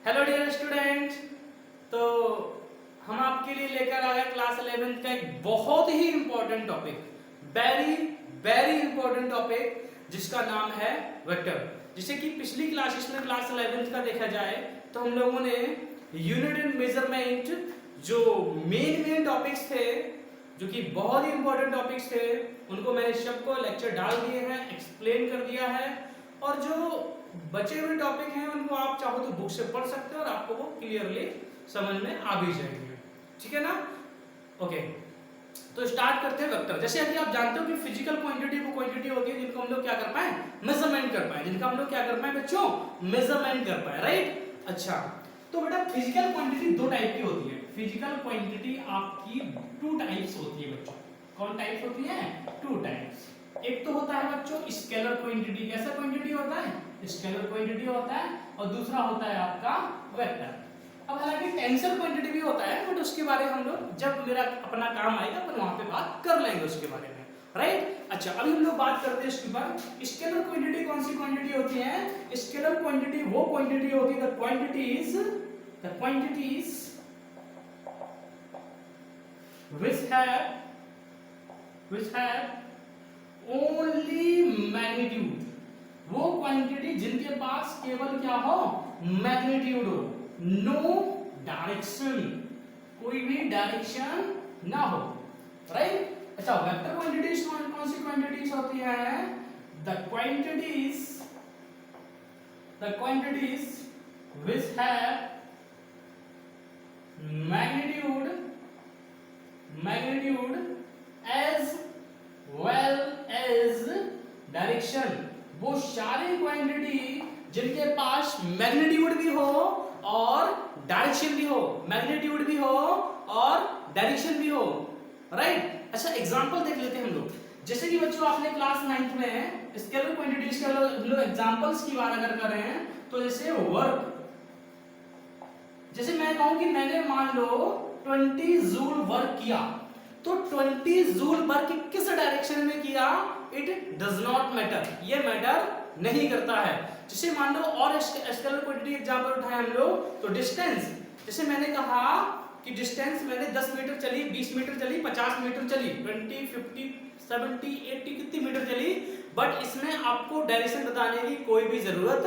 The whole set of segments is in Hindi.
Hello dear student. तो हम आपके लिए लेकर आ गए क्लास 11th का एक बहुत ही important topic, very very important topic, जिसका नाम है वेक्टर। जिसे कि पिछली क्लासेस में क्लास 11th का देखा जाए तो हम लोगों ने यूनिट एंड मेजरमेंट जो मेन टॉपिक्स थे, जो कि बहुत ही इंपॉर्टेंट टॉपिक्स थे, उनको मैंने सबको लेक्चर डाल दिए हैं, एक्सप्लेन कर दिया है। और जो बचे हुए टॉपिक हैं उनको आप चाहो तो बुक से पढ़ सकते हो और आपको वो क्लियरली समझ में आ भी जाएंगे। ठीक है ना? ओके, तो स्टार्ट करते हैं वेक्टर। जैसे अभी आप जानते हो कि फिजिकल क्वांटिटी वो क्वांटिटी होती है जिनको हम लोग क्या कर पाए, मेजरमेंट कर पाए, जिनका हम लोग क्या कर पाए बच्चों, मेजरमेंट कर पाए, राइट। अच्छा, तो बेटा फिजिकल क्वांटिटी दो टाइप की होती है। फिजिकल क्वांटिटी आपकी टू टाइप्स होती है बच्चों। कौन टाइप्स होती है? Two types. एक तो होता है बच्चों स्केलर क्वांटिटी। कैसा क्वांटिटी होता है? स्केलर क्वांटिटी होता है। और दूसरा होता है आपका वेक्टर। अब हालांकि टेंसर क्वांटिटी भी होता है, बट उसके बारे में हम लोग जब मेरा अपना काम आएगा अपन वहां पे बात कर लेंगे उसके बारे में, राइट। अच्छा, अभी हम लोग बात करते हैं इसके ऊपर। स्केलर क्वांटिटी कौन सी क्वांटिटी होती है? स्केलर क्वांटिटी वो क्वांटिटी होती है, the quantities which have only magnitude। वो क्वांटिटी जिनके पास केवल क्या हो, मैग्नीट्यूड हो, नो डायरेक्शन, कोई भी डायरेक्शन ना हो, राइट। अच्छा, वेक्टर क्वांटिटीज कौन सी क्वांटिटीज होती है? The quantities which have magnitude as well as direction। वो सारी क्वांटिटी जिनके पास मैग्नीट्यूड भी हो और डायरेक्शन भी हो, मैग्नीट्यूड भी हो और डायरेक्शन भी हो, राइट। अच्छा, एग्जांपल देख लेते हैं हम लोग। जैसे कि बच्चों आपने क्लास 9th में स्केलर क्वांटिटीज के हम लोग एग्जांपल्स की बात अगर कर रहे हैं तो जैसे वर्क, जैसे मैं कहूं कि मैंने मान लो 20 जूल वर्क किया, तो 20 जूल वर्क किस डायरेक्शन में किया, इट डज नॉट मैटर, ये मैटर नहीं करता है। जैसे मान लो और स्केलर क्वांटिटी एग्जांपल उठाए हम लोग, तो डिस्टेंस, जैसे मैंने कहा कि डिस्टेंस मैंने 10 मीटर चली, 20 मीटर चली, 50 मीटर चली, 20, 50, 70, 80 कितनी मीटर चली, बट इसमें आपको डायरेक्शन बताने की कोई भी जरूरत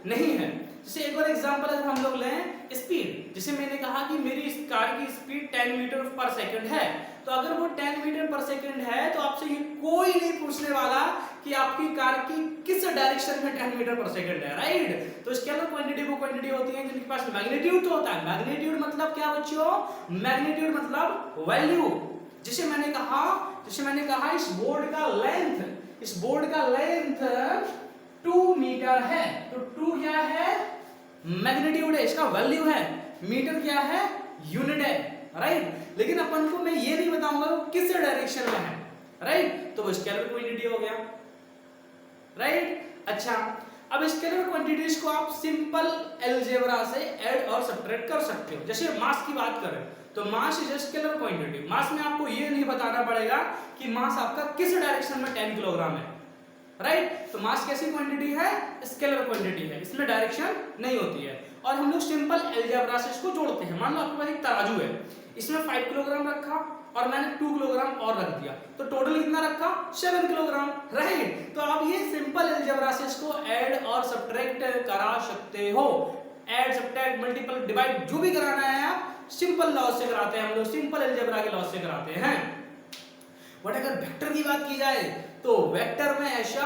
नहीं है। जैसे एक और एग्जांपल अगर हम लोग लें स्पीड, जैसे मैंने कहा कि मेरी इस कार की स्पीड 10 मीटर पर सेकंड है, तो अगर वो 10 मीटर पर सेकंड है तो आपसे ये कोई नहीं पूछने वाला कि आपकी कार की किस डायरेक्शन में 10 मीटर पर सेकंड है, राइट। तो स्केलर क्वांटिटी वो क्वांटिटी होती है जिनके पास मैग्नीट्यूड तो होता है। मैग्नीट्यूड मतलब क्या बच्चों? मैग्नीट्यूड मतलब वैल्यू। जैसे मैंने कहा इस बोर्ड का लेंथ 2 मीटर है, तो 2 क्या है? मैग्नीट्यूड है, इसका वैल्यू है। मीटर क्या है? यूनिट है, राइट। लेकिन अपन को मैं ये नहीं बताऊंगा वो किस डायरेक्शन में है, राइट। तो वो स्केलर क्वांटिटी हो गया, राइट। अच्छा, अब स्केलर क्वांटिटीज को आप सिंपल अलजेब्रा से ऐड और सब्ट्रैक्ट कर सकते हो। जैसे मास की बात करें तो मास इज स्केलर क्वांटिटी। मास में आपको ये नहीं बताना पड़ेगा कि मास आपका किस डायरेक्शन में 10 किलोग्राम है, राइट। तो मास कैसी क्वांटिटी है? स्केलर क्वांटिटी है, इसमें डायरेक्शन नहीं होती है। और हम लोग सिंपल अलजेब्रा से इसको जोड़ते हैं। मान लो आपके पास एक तराजू है, इसमें 5 किलोग्राम रखा और मैंने 2 किलोग्राम और रख दिया, तो टोटल कितना रखा? 7 किलोग्राम, राइट। तो आप ये सिंपल अलजेब्रा से इसको ऐड और सब्ट्रैक्ट करा सकते हो। ऐड, सब्ट्रैक्ट, मल्टीपल, डिवाइड जो भी कराना है आप सिंपल लॉ से कराते हैं, हम लोग सिंपल अलजेब्रा के लॉ से कराते हैं। बट अगर वेक्टर की बात की जाए तो वेक्टर में ऐसा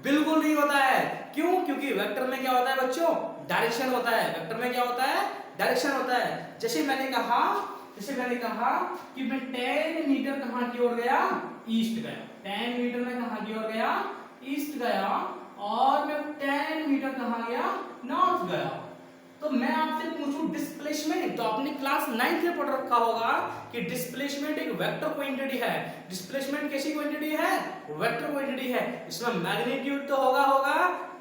बिल्कुल नहीं होता है। क्यों? क्योंकि वेक्टर में क्या होता है बच्चों? डायरेक्शन होता है। वेक्टर में क्या होता है? डायरेक्शन होता है। जैसे मैंने कहा कि मैं 10 मीटर कहां की ओर गया? ईस्ट गया। 10 मीटर में कहां की ओर गया? ईस्ट गया। और मैं 10 मीटर कहां गया? नॉर्थ गया। तो मैं आपसे पूछूं डिस्प्लेसमेंट, तो आपने क्लास 9th में पढ़ रखा होगा कि डिस्प्लेसमेंट एक वेक्टर क्वांटिटी है। डिस्प्लेसमेंट कैसी क्वांटिटी है? वेक्टर क्वांटिटी है। इसमें मैग्नीट्यूड तो होगा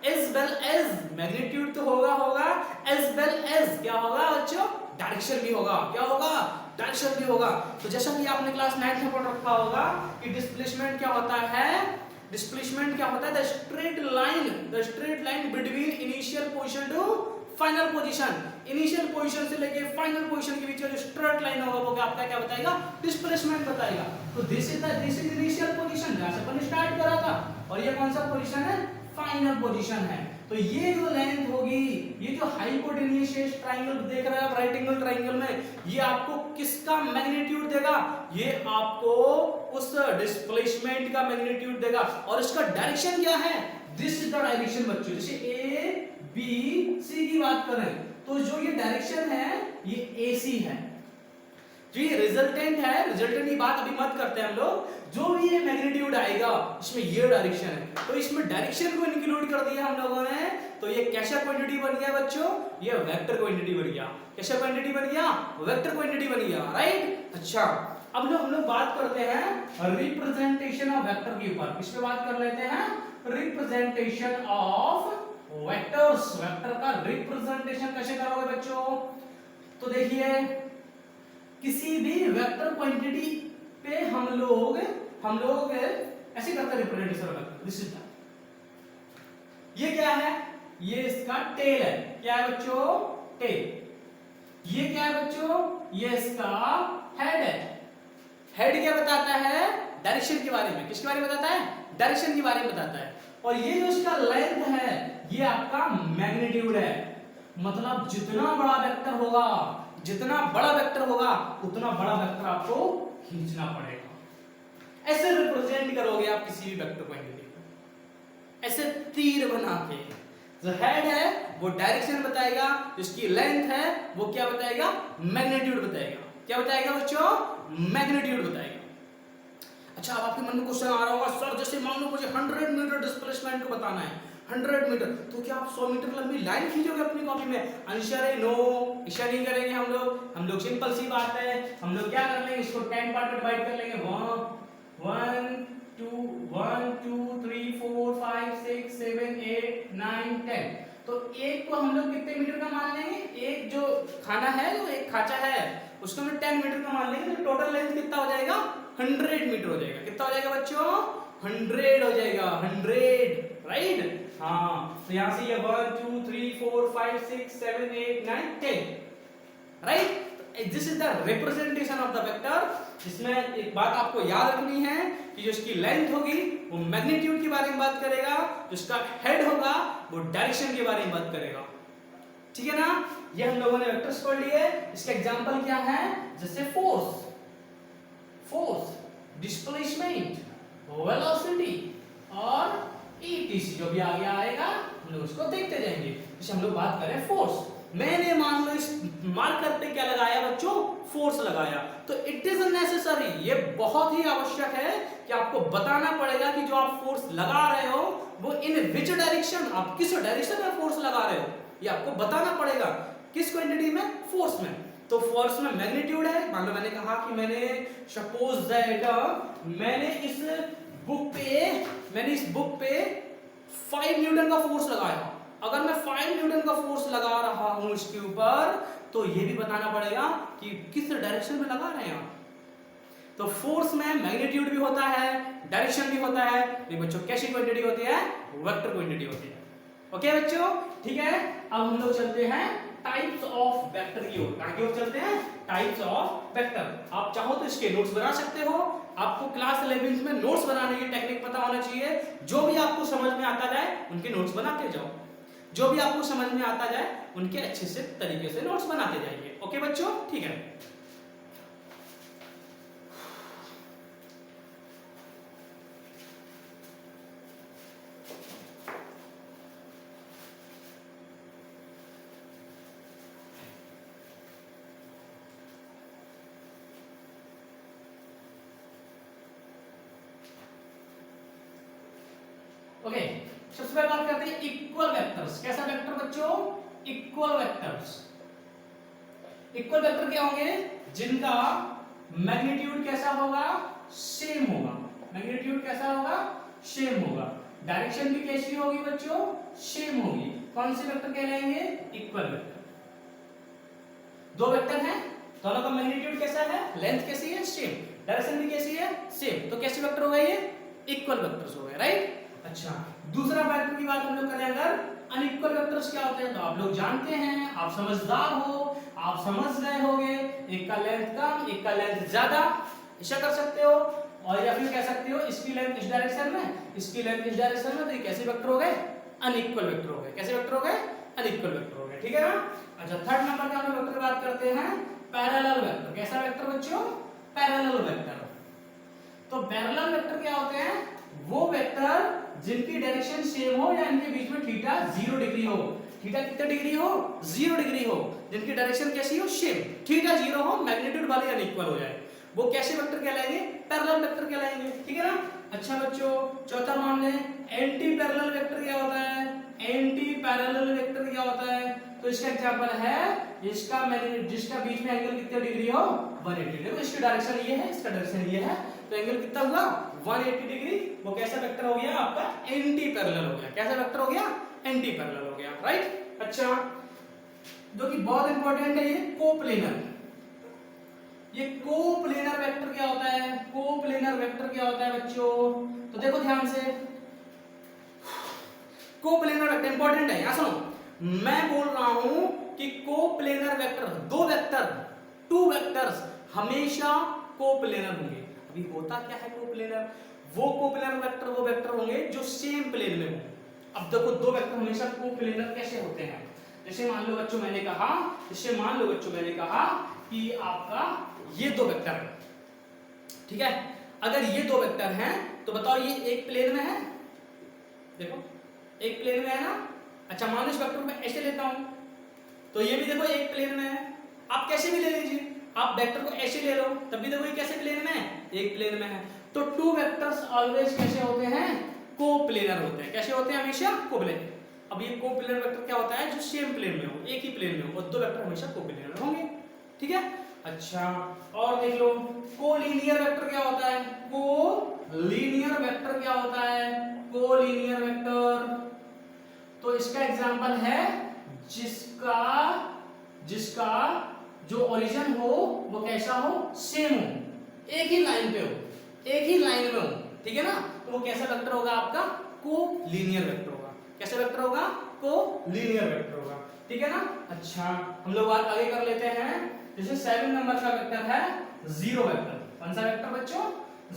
एज वेल एज, मैग्नीट्यूड तो होगा एज वेल एज क्या होगा बच्चों? डायरेक्शन भी होगा। क्या होगा? डायरेक्शन भी होगा। तो जैसा कि आपने क्लास 9th में पढ़ रखा होगा कि डिस्प्लेसमेंट क्या होता है? डिस्प्लेसमेंट क्या होता है? The straight line between initial position to final position, initial position से लेके फाइनल पोजीशन के बीच का जो स्ट्रेट लाइन होगा वो आपका क्या बताएगा, डिस्प्लेसमेंट बताएगा। तो दिस इज इनिशियल पोजीशन जहां से अपन स्टार्ट करा था, और ये कौन सा पोजीशन है, फाइनल पोजीशन है। तो ये जो लेंथ होगी, ये जो हाइपोटेन्यूस ट्रायंगल देख रहे हैं आप राइट एंगल ट्रायंगल में, ये आपको किसका मैग्नीट्यूड देगा, ये आपको उस डिस्प्लेसमेंट का मैग्नीट्यूड देगा। और इसका डायरेक्शन क्या है, दिस इज द डायरेक्शन बच्चों। जैसे ए बी सी की बात करें तो जो ये डायरेक्शन है ये AC है, जो ये रिजल्टेंट है, रिजल्टेंट की बात अभी मत करते हैं हम लोग, जो भी ये मैग्नीट्यूड आएगा इसमें ये डायरेक्शन है, तो इसमें डायरेक्शन को इंक्लूड कर दिया हम लोगों ने, तो ये कैसा क्वांटिटी बन गया बच्चों, ये वेक्टर क्वांटिटी बन गया। कैसा क्वांटिटी बन गया, वेक्टर क्वांटिटी बन गया, राइट। अच्छा अब हम लोग बात करते हैं रिप्रेजेंटेशन ऑफ वेक्टर के ऊपर, इस पे बात कर लेते हैं, रिप्रेजेंटेशन ऑफ वेक्टर्स। वेक्टर का रिप्रेजेंटेशन कैसे करोगे बच्चों, तो देखिए किसी भी वेक्टर क्वांटिटी पे हम लोग ऐसे करते हैं representation of vector. This is ये क्या है, ये इसका टेल है, क्या है बच्चों, टेल। ये क्या है बच्चों, ये इसका हेड है। हेड क्या बताता है, डायरेक्शन के बारे में, किसके बारे में बताता है, डायरेक्शन के बारे में बताता है। और ये जो इसका लेंथ है ये आपका मैग्नीट्यूड है, मतलब जितना बड़ा वेक्टर होगा, जितना बड़ा वेक्टर होगा उतना बड़ा वेक्टर आपको खींचना पड़ेगा। ऐसे रिप्रेजेंट करोगे आप किसी भी वेक्टर क्वांटिटी को, ऐसे तीर बना के। जो हेड है वो डायरेक्शन बताएगा, जिसकी लेंथ है वो क्या बताएगा, मैग्नीट्यूड बताएगा। क्या बताएगा बच्चों, मैग्नीट्यूड बताएगा। अच्छा अब आपके मन में क्वेश्चन आ रहा होगा, सर जैसे मान लो मुझे 100 मीटर डिस्प्लेसमेंट को बताना है, 100 मीटर, तो क्या आप 100 मीटर लंबी लाइन खींचोगे अपनी कॉपी में, आंसर है नो, ऐसा नहीं करेंगे हम लोग सिंपल सी बात है, हम लोग क्या कर लेंगे, इसको 10 पार्ट में डिवाइड कर लेंगे, 1 2 3 4 5 6 7 8 9 10। तो एक को हम लोग कितने मीटर का मान लेंगे, एक जो खाना है, जो एक खाचा है उसको हम 10 मीटर का मान लेंगे, तो टोटल लेंथ कितना हो जाएगा, 100 मीटर हो जाएगा। कितना हो जाएगा बच्चों, 100 हो जाएगा, 100, राइट। हाँ तो यहां से ये 1 2 3 4 5 6 7 8 9 10, right. This is the representation of the vector. इसमें एक बात आपको याद रखनी है कि जो इसकी लेंथ होगी वो मैग्नीट्यूड के बारे में बात करेगा, जो इसका हेड होगा वो डायरेक्शन के बारे में बात करेगा, ठीक है ना। ये हम लोगों ने वेक्टर्स पढ़ लिए। इसके एग्जांपल क्या है, जैसे फोर्स, डिस्प्लेसमेंट, वेलोसिटी और ETC, जो भी आगे आएगा हम लोग उसको देखते जाएंगे। जैसे हम लोग बात करें फोर्स, मैंने मान लो इस मार्कर पे क्या लगाया बच्चों, फोर्स लगाया, तो इट इज नेसेसरी, ये बहुत ही आवश्यक है कि आपको बताना पड़ेगा कि जो आप फोर्स लगा रहे हो वो इन विच डायरेक्शन, आप किस डायरेक्शन में फोर्स लगा रहे हो, ये आपको बताना पड़ेगा। किस क्वांटिटी में, फोर्स में। तो फोर्स में मैग्नीट्यूड है, मान लो मैंने कहा कि मैंने सपोज दैट मैंने इस बुक पे 5 न्यूटन का फोर्स लगाया, अगर मैं 5 न्यूटन का फोर्स लगा रहा हूं इसके ऊपर, तो ये भी बताना पड़ेगा कि किस डायरेक्शन में लगा रहे हैं आप। तो फोर्स में मैग्नीट्यूड भी होता है, डायरेक्शन भी होता है। ये बच्चों कैसी क्वांटिटी होती है, वेक्टर क्वांटिटी होती है। ओके बच्चों, ठीक है। अब हम लोग चलते हैं टाइप्स ऑफ वेक्टर की ओर। कहां की ओर चलते हैं, टाइप्स ऑफ वेक्टर। आप चाहो तो इसके नोट्स बना सकते हो, आपको क्लास 11th में नोट्स बनाने की टेक्निक पता होना चाहिए। जो भी आपको समझ में आता जाए उनके नोट्स बनाते जाओ, जो भी आपको समझ में आता जाए उनके अच्छे से तरीके से नोट्स बनाते जाइए। ओके बच्चों, ठीक है। ओके, सबसे पहले बात करते हैं इक्वल वेक्टर्स। कैसा वेक्टर बच्चों, इक्वल वेक्टर्स। इक्वल वेक्टर क्या होंगे, जिनका मैग्नीट्यूड कैसा होगा, सेम होगा। मैग्नीट्यूड कैसा होगा, सेम होगा। डायरेक्शन भी कैसी होगी बच्चों, सेम होगी। कौन से वेक्टर कहलाएंगे, इक्वल वेक्टर। दो वेक्टर हैं, दोनों का मैग्नीट्यूड कैसा है, लेंथ कैसी है, सेम, डायरेक्शन भी कैसी है, सेम, तो कैसे वेक्टर हो गए ये, इक्वल वेक्टर्स हो गए, राइट। अच्छा, दूसरा वेक्टर की बात हम लोग करें अगर अनइक्वल वेक्टर्स क्या होते हैं तो आप लोग जानते हैं, आप समझदार हो, आप समझ गए होंगे, एक का लेंथ कम एक का लेंथ ज्यादा, ऐसा कर सकते हो। और या फिर कह सकते हो इसकी लेंथ इस डायरेक्शन में, इसकी लेंथ इस डायरेक्शन में, तो ये कैसे वेक्टर हो गए, अनइक्वल वेक्टर हो गए। कैसे वेक्टर हो गए, अनइक्वल वेक्टर हो गए, ठीक है ना। अच्छा थर्ड नंबर का हम लोग वेक्टर बात करते हैं पैरेलल वेक्टर। कैसा वेक्टर बच्चों, पैरेलल वेक्टर। तो पैरेलल वेक्टर क्या होते हैं, वो वेक्टर जिनकी डायरेक्शन सेम हो या इनके बीच में थीटा 0 डिग्री हो। थीटा कितने डिग्री हो, 0 डिग्री हो, जिनकी डायरेक्शन कैसी हो, सेम, थीटा 0 हो, मैग्नीट्यूड वाले अनइक्वल हो जाए, वो कैसे वेक्टर कहलाएंगे, पैरेलल वेक्टर कहलाएंगे, ठीक है ना। अच्छा बच्चों चौथा मान लें एंटी पैरेलल वेक्टर क्या होता है, एंटी पैरेलल वेक्टर क्या होता है, तो इसका एग्जांपल है इसका जिसका बीच में एंगल कितने डिग्री हो, 180 डिग्री, इसकी डायरेक्शन ये है, इसका डायरेक्शन ये है, तो एंगल कितना हुआ 180 डिग्री, वो कैसा वेक्टर हो गया आपका, एंटी पैरेलल हो गया। कैसा वेक्टर हो गया, एंटी पैरेलल हो गया, राइट। अच्छा जो कि बहुत इंपॉर्टेंट है ये कोप्लेनर। ये कोप्लेनर वेक्टर क्या होता है, कोप्लेनर वेक्टर क्या होता है बच्चों, तो देखो ध्यान से, कोप्लेनर वेक्टर इंपॉर्टेंट है, यहां सुनो, मैं बोल रहा हूं कि कोप्लेनर वेक्टर, दो वेक्टर, टू वेक्टर्स हमेशा कोप्लेनर होंगे। अभी होता क्या है कोप्लेनर, वो कोप्लेनर वेक्टर वो वेक्टर होंगे जो सेम प्लेन में हो। अब देखो दो वेक्टर हमेशा कोप्लेनर कैसे होते हैं, जैसे मान लो बच्चों मैंने कहा, जैसे मान लो बच्चों मैंने कहा कि आपका ये दो वेक्टर है, ठीक है। अगर ये दो वेक्टर हैं तो बताओ ये एक प्लेन में है, देखो एक प्लेन में है ना। अच्छा मान लो इस वेक्टर को मैं ऐसे लेता हूं तो ये भी देखो एक प्लेन में है, आप कैसे भी ले लीजिए, आप वेक्टर को ऐसे ले लो तब भी देखो ये कैसे प्लेन में है, एक प्लेन में है। तो टू वेक्टर्स ऑलवेज कैसे होते हैं, कोप्लेनर होते हैं। कैसे होते हैं, हमेशा कोप्लेनर। अब ये कोप्लेनर वेक्टर क्या होता है, जो सेम प्लेन में हो, एक ही प्लेन में हो, और दो वेक्टर हमेशा कोप्लेनर होंगे, ठीक है। अच्छा और देख लो कोलिनियर वेक्टर क्या होता है, कोलिनियर वेक्टर क्या होता है, कोलिनियर वेक्टर, तो इसका एग्जांपल है जिसका जो ओरिजिन हो वो कैसा हो, सेम हो, एक ही लाइन पे हो, एक ही लाइन में हो, ठीक है ना, तो वो कैसा वेक्टर होगा आपका, कोलिनियर वेक्टर होगा। कैसा वेक्टर होगा, कोलिनियर वेक्टर होगा, ठीक है ना। अच्छा हम लोग बात आगे कर लेते हैं, जैसे 7 नंबर का वेक्टर है जीरो वेक्टर। कौन सा वेक्टर बच्चों,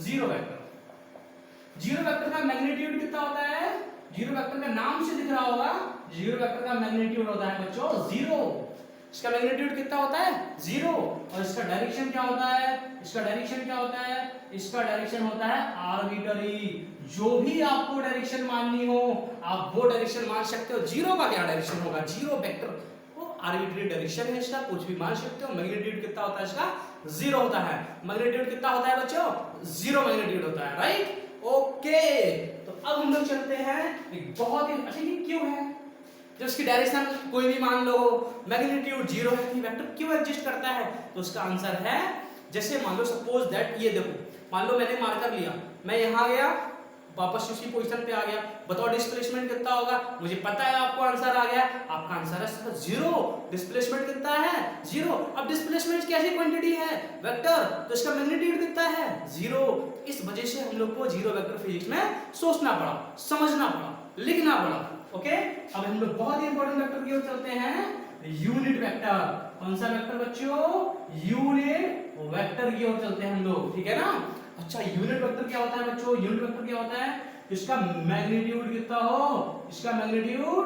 जीरो वेक्टर। जीरो वेक्टर का मैग्नीट्यूड कितना होता है, जीरो वेक्टर का नाम से दिख रहा होगा, जीरो वेक्टर का मैग्नीट्यूड होता है बच्चों जीरो। इसका मैग्नीट्यूड कितना होता है, जीरो। और इसका डायरेक्शन क्या होता है, इसका डायरेक्शन क्या होता है, इसका डायरेक्शन होता है आर्बिट्ररी। जो भी आपको डायरेक्शन माननी हो आप वो डायरेक्शन मान सकते हो। जीरो का क्या डायरेक्शन होगा, जीरो वेक्टर वो आर्बिट्ररी डायरेक्शन है इसका, कुछ भी मान सकते हो। मैग्नीट्यूड कितना होता है इसका, जीरो होता है। मैग्नीट्यूड कितना होता है बच्चों, जीरो मैग्नीट्यूड होता है, राइट। ओके तो अब हम लोग चलते हैं एक बहुत ही अच्छा, ये क्यों है, जब उसकी डायरेक्शन कोई भी मान लो मैग्नीट्यूड जीरो है तो वेक्टर क्यों एग्जिस्ट करता है, तो उसका आंसर है, जैसे मान लो सपोज दैट ये देखो, मान लो मैंने मार्कर लिया, मैं यहां गया वापस उसी पोजीशन पे आ गया, बताओ डिस्प्लेसमेंट कितना होगा, मुझे पता है आपको आंसर आ गया, आपका आंसर है जीरो। डिस्प्लेसमेंट कितना है, जीरो। अब डिस्प्लेसमेंट कैसी क्वांटिटी है, वेक्टर, तो इसका मैग्नीट्यूड कितना है, जीरो। इस वजह से हम लोग को जीरो वेक्टर फिजिक्स में सोचना पड़ा, समझना पड़ा, लिखना पड़ा, ओके। अब हम लोग बहुत ही इंपॉर्टेंट वेक्टर की ओर चलते हैं, यूनिट वेक्टर। कौन सा वेक्टर बच्चों, यूनिट वेक्टर की ओर चलते हैं हम लोग, ठीक है ना। अच्छा यूनिट वेक्टर क्या होता है बच्चों, यूनिट वेक्टर क्या होता है, इसका मैग्नीट्यूड कितना हो, इसका मैग्नीट्यूड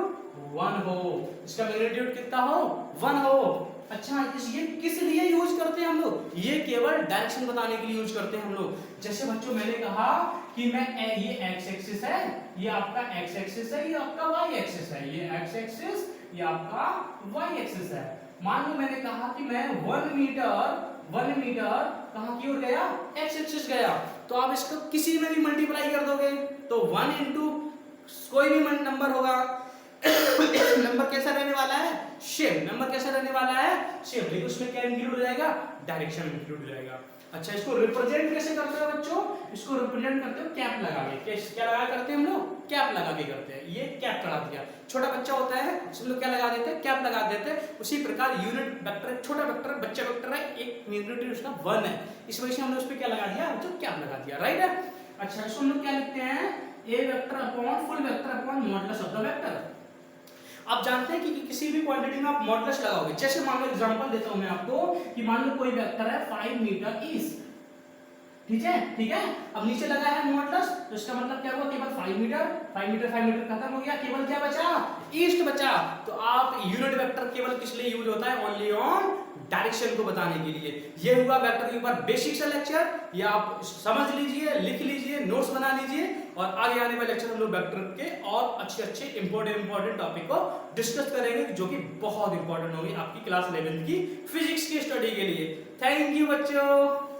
1 हो, इसका मैग्नीट्यूड कितना हो, 1 हो। अच्छा ये किस लिए यूज करते हैं हम लोग, ये केवल डायरेक्शन बताने के लिए यूज करते हैं हम लोग। जैसे बच्चों मैंने कहा कि मैं ये एक्स एक्सिस है, ये आपका एक्स एक्सिस है, ये आपका वाई एक्सिस है, ये एक्स एक्सिस, ये आपका वाई एक्सिस है। मान लो मैंने कहा कि मैं 1 मीटर कहां की ओर गया, एक्स एक्सिस गया, तो आप इसको किसी में भी मल्टीप्लाई कर दोगे तो 1 इंटू कोई भी नंबर होगा नंबर कैसा रहने वाला है, शेप। नंबर कैसा रहने वाला है, शेप। लेकिन उसमें क्या इंक्लूड हो जाएगा, डायरेक्शन इंक्लूड हो जाएगा। अच्छा इसको रिप्रेजेंट कैसे करते हो बच्चों, इसको रिप्रेजेंट करते हो कैप लगा के। क्या लगा करते हैं हम लोग, कैप लगा के करते हैं। ये कैप लगा दिया, छोटा बच्चा होता है उसमें लोग क्या लगा देते हैं, कैप लगा देते हैं। उसी प्रकार यूनिट वेक्टर, छोटा वेक्टर, बच्चा वेक्टर है, एक मैग्नीट्यूड उसका 1 है, इस वजह से हमने उस पर क्या लगा दिया, जो कैप लगा दिया, राइट है। अच्छा इसको हम लोग क्या लिखते हैं, A vector upon full vector upon modulus of the vector. आप जानते हैं कि किसी भी क्वांटिटी में आप मॉडुलस लगाओगे, जैसे मान लो एग्जांपल देता हूं मैं आपको कि मान लो कोई वेक्टर है 5 मीटर ईस्ट, ठीक है। अब नीचे लगा है मॉडुलस, तो इसका मतलब क्या हुआ, केवल 5 मीटर खत्म हो गया, केवल क्या बचा, ईस्ट बचा। तो आप यूनिट वेक्टर केवल किस लिए यूज होता है, ओनली ऑन डायरेक्शन को बताने के लिए। ये हुआ वेक्टर के ऊपर बेसिक सा लेक्चर, ये आप समझ लीजिए, लिख लीजिए, नोट्स बना लीजिए, और आगे आने वाले लेक्चर हम लोग वेक्टर के और अच्छे इंपॉर्टेंट टॉपिक को डिस्कस करेंगे, जो कि बहुत इंपॉर्टेंट होगी आपकी क्लास 11th की फिजिक्स की स्टडी के लिए। थैंक यू बच्चों।